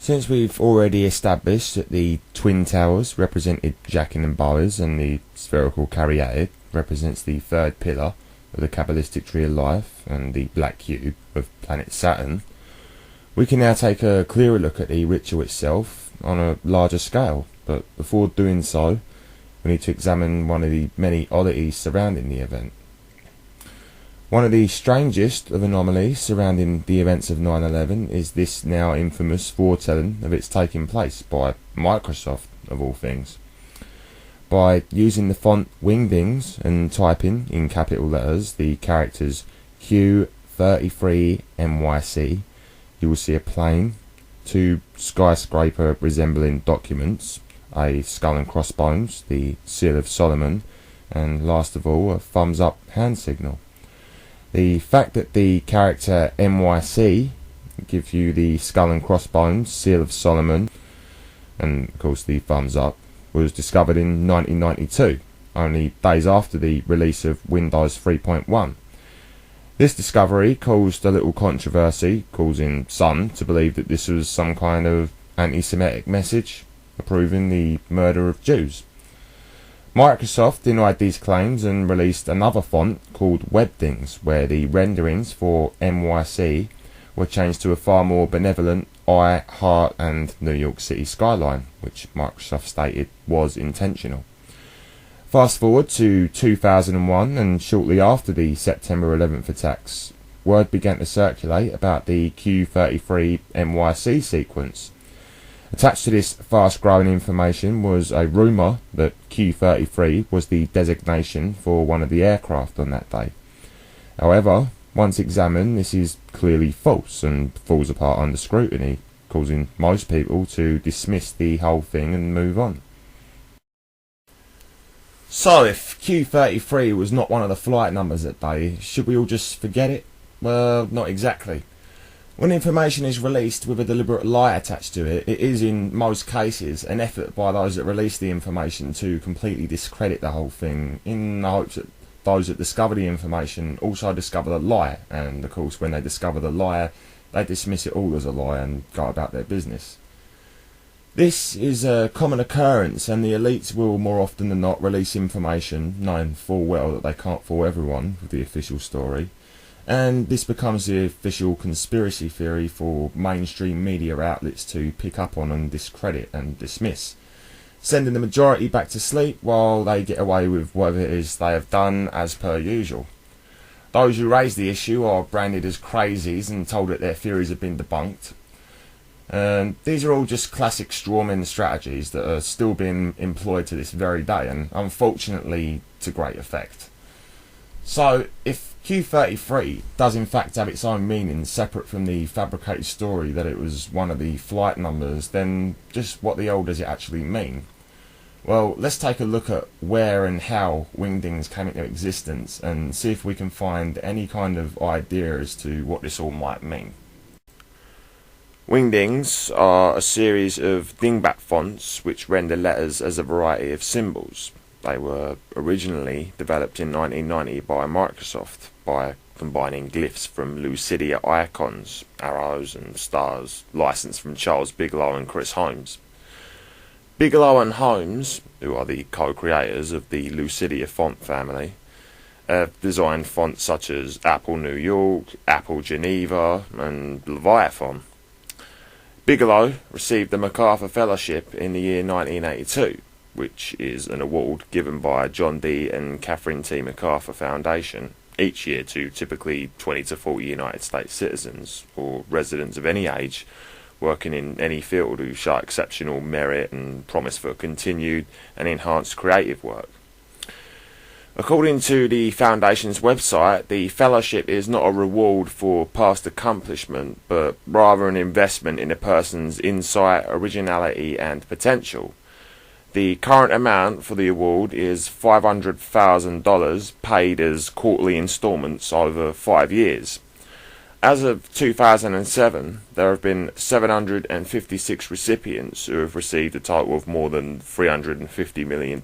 Since we've already established that the twin towers represented Jachin and Boaz and the spherical caryatid represents the third pillar of the Kabbalistic tree of life and the black cube of planet Saturn, we can now take a clearer look at the ritual itself on a larger scale. But before doing so, we need to examine one of the many oddities surrounding the event. One of the strangest of anomalies surrounding the events of 9/11 is this now infamous foretelling of its taking place by Microsoft, of all things. By using the font Wingdings and typing in capital letters the characters Q33MYC, you will see a plane, two skyscraper resembling documents, a skull and crossbones, the seal of Solomon, and last of all a thumbs up hand signal. The fact that the character MYC gives you the skull and crossbones, seal of Solomon, and of course the thumbs up, was discovered in 1992, only days after the release of Windows 3.1. This discovery caused a little controversy, causing some to believe that this was some kind of anti-Semitic message approving the murder of Jews. Microsoft denied these claims and released another font called Webdings, where the renderings for MYC were changed to a far more benevolent eye, heart and New York City skyline, which Microsoft stated was intentional. Fast forward to 2001, and shortly after the September 11th attacks, word began to circulate about the Q33 MYC sequence. Attached to this fast-growing information was a rumour that Q33 was the designation for one of the aircraft on that day. However, once examined, this is clearly false and falls apart under scrutiny, causing most people to dismiss the whole thing and move on. So, if Q33 was not one of the flight numbers that day, should we all just forget it? Well, not exactly. When information is released with a deliberate lie attached to it, it is in most cases an effort by those that release the information to completely discredit the whole thing, in the hopes that those that discover the information also discover the lie, and of course when they discover the lie, they dismiss it all as a lie and go about their business. This is a common occurrence, and the elites will more often than not release information, knowing full well that they can't fool everyone with the official story, and this becomes the official conspiracy theory for mainstream media outlets to pick up on and discredit and dismiss, sending the majority back to sleep while they get away with whatever it is they have done as per usual. Those who raise the issue are branded as crazies and told that their theories have been debunked. And these are all just classic strawman strategies that are still being employed to this very day, and unfortunately to great effect. So, if Q33 does in fact have its own meaning separate from the fabricated story that it was one of the flight numbers, then just what the hell does it actually mean? Well, let's take a look at where and how Wingdings came into existence and see if we can find any kind of idea as to what this all might mean. Wingdings are a series of dingbat fonts which render letters as a variety of symbols. They were originally developed in 1990 by Microsoft by combining glyphs from Lucidia icons, arrows and stars, licensed from Charles Bigelow and Chris Holmes. Bigelow and Holmes, who are the co-creators of the Lucidia font family, have designed fonts such as Apple New York, Apple Geneva and Leviathan. Bigelow received the MacArthur Fellowship in the year 1982, which is an award given by John D. and Catherine T. MacArthur Foundation each year to typically 20 to 40 United States citizens, or residents of any age, working in any field who show exceptional merit and promise for continued and enhanced creative work. According to the Foundation's website, the fellowship is not a reward for past accomplishment, but rather an investment in a person's insight, originality and potential. The current amount for the award is $500,000 paid as quarterly installments over 5 years. As of 2007, there have been 756 recipients who have received a total of more than $350 million.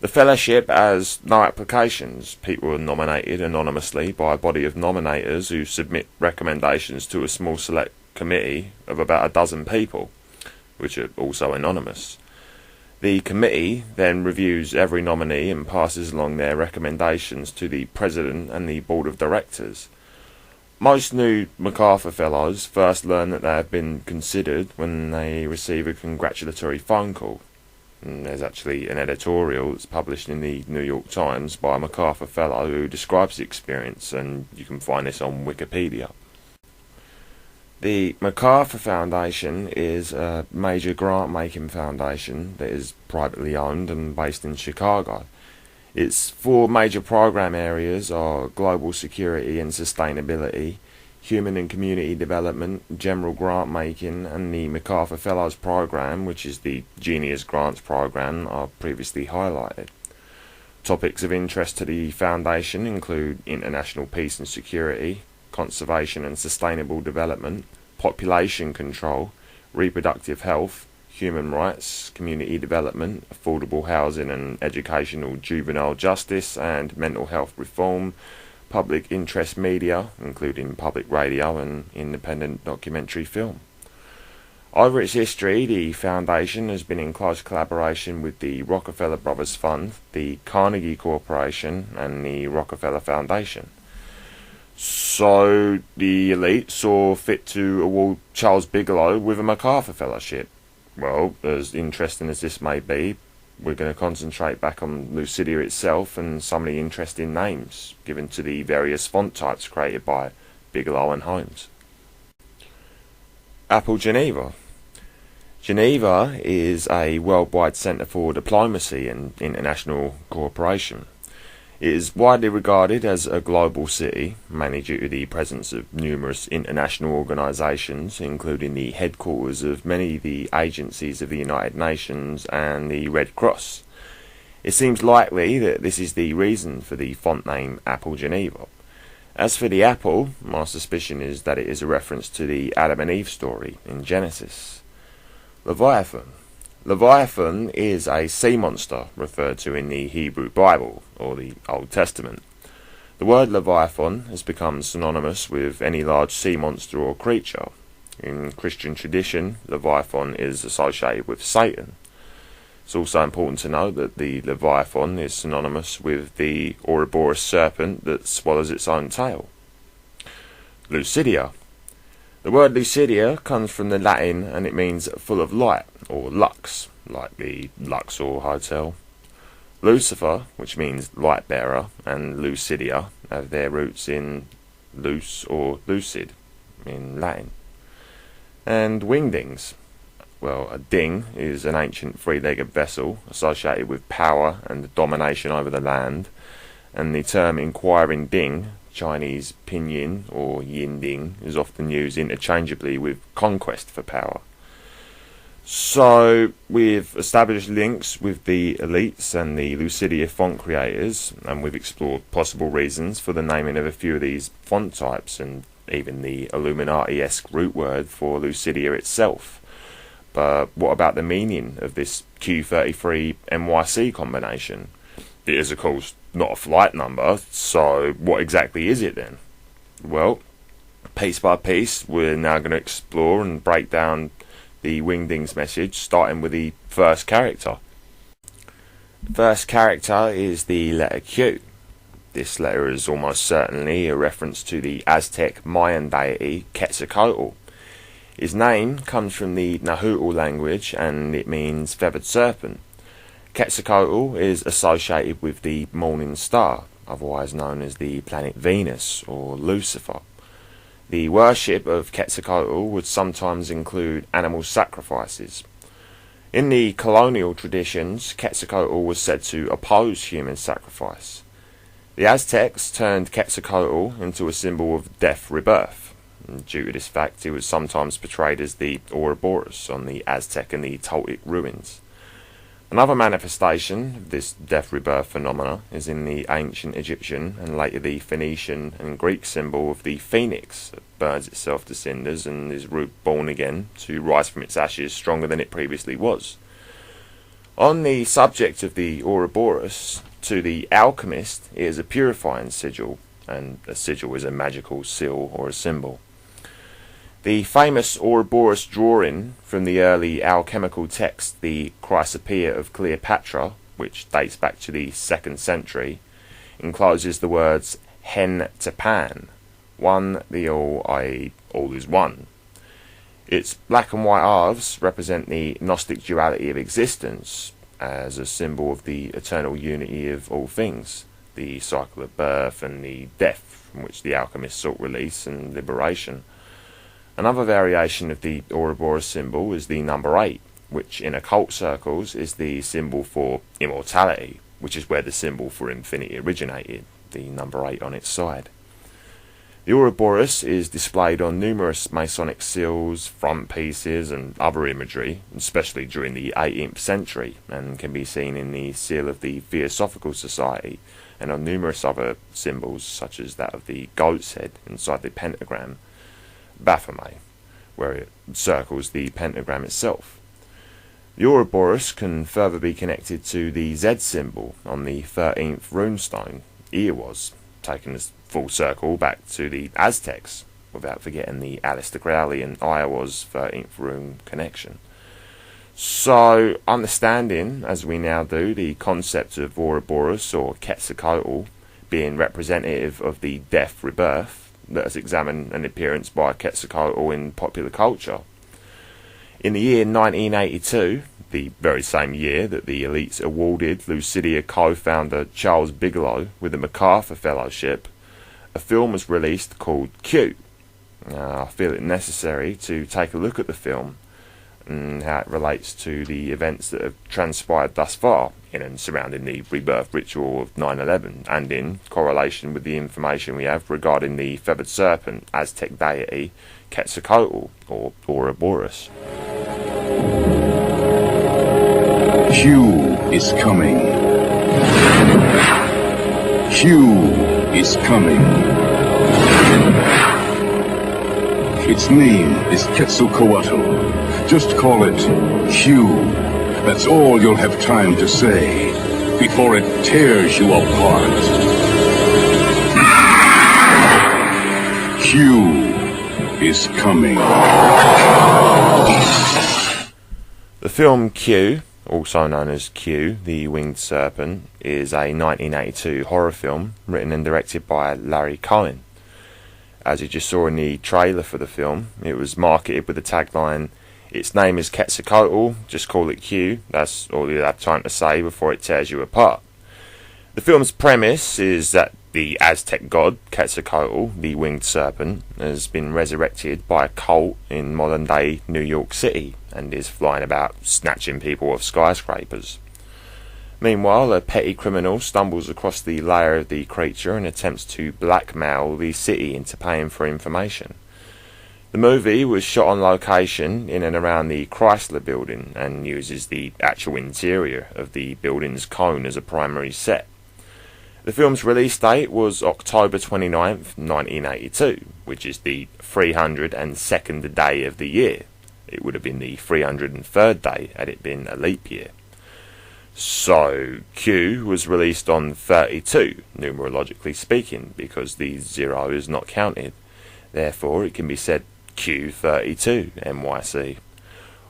The fellowship has no applications. People are nominated anonymously by a body of nominators who submit recommendations to a small select committee of about a dozen people, which are also anonymous. The committee then reviews every nominee and passes along their recommendations to the President and the Board of Directors. Most new MacArthur Fellows first learn that they have been considered when they receive a congratulatory phone call. And there's actually an editorial that's published in the New York Times by a MacArthur Fellow who describes the experience, and you can find this on Wikipedia. The MacArthur Foundation is a major grant-making foundation that is privately owned and based in Chicago. Its four major program areas are global security and sustainability, human and community development, general grant-making, and the MacArthur Fellows Program, which is the Genius Grants Program I previously highlighted. Topics of interest to the foundation include international peace and security, conservation and sustainable development, population control, reproductive health, human rights, community development, affordable housing and educational juvenile justice and mental health reform, public interest media, including public radio and independent documentary film. Over its history, the foundation has been in close collaboration with the Rockefeller Brothers Fund, the Carnegie Corporation and the Rockefeller Foundation. So the elite saw fit to award Charles Bigelow with a MacArthur Fellowship. Well, as interesting as this may be, we're going to concentrate back on Lucidia itself and some of the interesting names given to the various font types created by Bigelow and Holmes. Apple Geneva. Geneva is a worldwide centre for diplomacy and international cooperation. It is widely regarded as a global city, mainly due to the presence of numerous international organisations, including the headquarters of many of the agencies of the United Nations and the Red Cross. It seems likely that this is the reason for the font name Apple Geneva. As for the apple, my suspicion is that it is a reference to the Adam and Eve story in Genesis. Leviathan. Leviathan is a sea monster referred to in the Hebrew Bible, or the Old Testament. The word Leviathan has become synonymous with any large sea monster or creature. In Christian tradition, Leviathan is associated with Satan. It's also important to note that the Leviathan is synonymous with the Ouroboros serpent that swallows its own tail. Lucidia. The word Lucidia comes from the Latin and it means full of light, or lux, like the Luxor Hotel. Lucifer, which means light bearer, and Lucidia have their roots in luce or lucid in Latin. And wingdings. Well, a ding is an ancient three-legged vessel associated with power and domination over the land, and the term inquiring ding, Chinese pinyin or yin ding, is often used interchangeably with conquest for power. So we've established links with the elites and the Lucidia font creators, and we've explored possible reasons for the naming of a few of these font types and even the Illuminati-esque root word for Lucidia itself. But what about the meaning of this Q33 NYC combination? It is of course not a flight number, so what exactly is it then? Well, piece by piece we're now going to explore and break down the Wingdings message, starting with the first character. The first character is the letter Q. This letter is almost certainly a reference to the Aztec Mayan deity Quetzalcoatl. His name comes from the Nahuatl language and it means feathered serpent. Quetzalcoatl is associated with the morning star, otherwise known as the planet Venus or Lucifer. The worship of Quetzalcoatl would sometimes include animal sacrifices. In the colonial traditions, Quetzalcoatl was said to oppose human sacrifice. The Aztecs turned Quetzalcoatl into a symbol of death rebirth. And due to this fact, he was sometimes portrayed as the Ouroboros on the Aztec and the Toltec ruins. Another manifestation of this death rebirth phenomena is in the ancient Egyptian and later the Phoenician and Greek symbol of the phoenix that burns itself to cinders and is reborn again to rise from its ashes stronger than it previously was. On the subject of the Ouroboros, to the alchemist it is a purifying sigil, and a sigil is a magical seal or a symbol. The famous Ouroboros drawing from the early alchemical text, the Chrysopoeia of Cleopatra, which dates back to the 2nd century, encloses the words hen to pan, one the all, i.e. all is one. Its black and white halves represent the Gnostic duality of existence as a symbol of the eternal unity of all things, the cycle of birth and the death from which the alchemists sought release and liberation. Another variation of the Ouroboros symbol is the number 8, which in occult circles is the symbol for immortality, which is where the symbol for infinity originated, the number 8 on its side. The Ouroboros is displayed on numerous Masonic seals, front pieces and other imagery, especially during the 18th century, and can be seen in the seal of the Theosophical Society and on numerous other symbols such as that of the goat's head inside the pentagram, Baphomet, where it circles the pentagram itself. The Ouroboros can further be connected to the Z symbol on the 13th runestone, Eowaz, taking us full circle back to the Aztecs, without forgetting the Aleister Crowley and Iowa's 13th rune connection. So, understanding, as we now do, the concept of Ouroboros or Quetzalcoatl being representative of the death rebirth, let us examine an appearance by Quetzalcoatl in popular culture. In the year 1982, the very same year that the elites awarded Lucidia co-founder Charles Bigelow with the MacArthur Fellowship, a film was released called Q. I feel it necessary to take a look at the film and how it relates to the events that have transpired thus far in and surrounding the rebirth ritual of 9/11, and in correlation with the information we have regarding the feathered serpent Aztec deity Quetzalcoatl or Ouroboros. Q is coming. Q is coming. Its name is Quetzalcoatl. Just call it Q. That's all you'll have time to say before it tears you apart. Q is coming. The film Q, also known as Q, the Winged Serpent, is a 1982 horror film written and directed by Larry Cohen. As you just saw in the trailer for the film, it was marketed with the tagline, "Its name is Quetzalcoatl, just call it Q, that's all you have time to say before it tears you apart." The film's premise is that the Aztec god, Quetzalcoatl, the Winged Serpent, has been resurrected by a cult in modern-day New York City and is flying about snatching people off skyscrapers. Meanwhile, a petty criminal stumbles across the lair of the creature and attempts to blackmail the city into paying for information. The movie was shot on location in and around the Chrysler building and uses the actual interior of the building's cone as a primary set. The film's release date was October 29th, 1982, which is the 302nd day of the year. It would have been the 303rd day had it been a leap year. So, Q was released on 32, numerologically speaking, because the 0 is not counted. Therefore, it can be said Q32 NYC.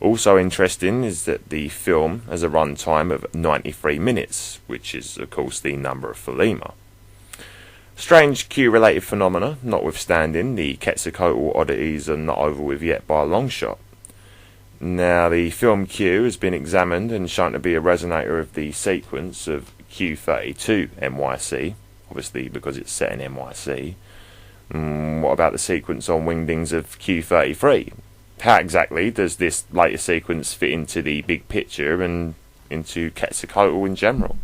Also interesting is that the film has a runtime of 93 minutes, which is of course the number of Philema. Strange Q-related phenomena notwithstanding, the Quetzalcoatl oddities are not over with yet by a long shot. Now, the film Q has been examined and shown to be a resonator of the sequence of Q32 NYC, obviously because it's set in NYC. What about the sequence on Wingdings of Q33? How exactly does this later sequence fit into the big picture and into Quetzalcoatl in general?